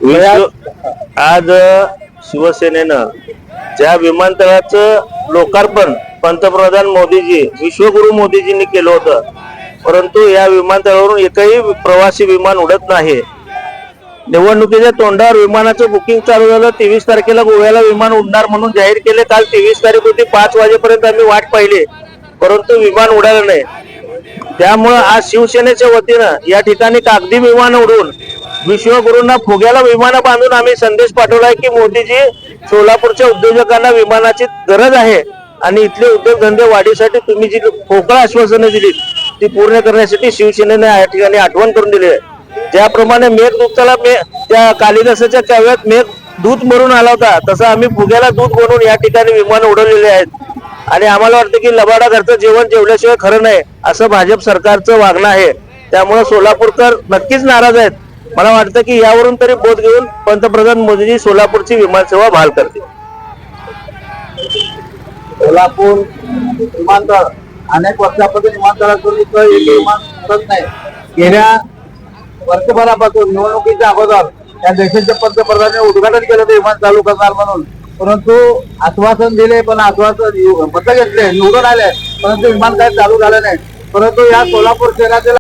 आज शिवसेनेनं ज्या विमानतळाचं लोकार्पण पंतप्रधान मोदीजी विश्वगुरु मोदीजींनी केलं होतं, परंतु या विमानतळावरून एकही प्रवासी विमान उडत नाही. निवडणुकीच्या तोंडावर विमानाचं बुकिंग चालू झालं. 23 तारखेला गोव्याला विमान उडणार म्हणून जाहीर केले. काल 23 तारीख होती. 5 वाजेपर्यंत आम्ही वाट पाहिली, परंतु विमान उडालं नाही. त्यामुळे आज शिवसेनेच्या वतीनं या ठिकाणी कागदी विमान उडवून विश्वगुरूंना फुग्याला विमानं बांधून आम्ही संदेश पाठवलाय की मोदीजी, सोलापूरच्या उद्योजकांना विमानाची गरज आहे आणि इथले उद्योगधंदे वाढीसाठी तुम्ही जी पोकळ आश्वासनं दिली ती पूर्ण करण्यासाठी शिवसेनेने या ठिकाणी आठवण करून दिली आहे. ज्याप्रमाणे मेघदूताला त्या कालिदासाच्या काव्यात मेघ दूत मरून आला होता, तसं आम्ही फुग्याला दूत बनवून या ठिकाणी विमान उडवलेले आहेत. आणि आम्हाला वाटतं की लबाडा घरचं जेवण जेवल्याशिवाय खरं नाही, असं भाजप सरकारचं वागणं आहे. त्यामुळे सोलापूरकर नक्कीच नाराज आहेत. मला वाटतं की यावरून तरी बोध घेऊन पंतप्रधान मोदीजी सोलापूरची विमानसेवा बहाल करतील. सोलापूर विमानतळ अनेक वर्षापासून विमानतळातून एक विमान उडत नाही. गेल्या वर्षभरापासून निवडणुकीच्या अगोदर या देशाच्या पंतप्रधानांनी उद्घाटन केलं ते विमान चालू करणार म्हणून, परंतु आश्वासन दिले, पण आश्वासन मत घेतले, निवडून आले, परंतु विमान काही चालू झालं नाही. परंतु या सोलापूर शहरातील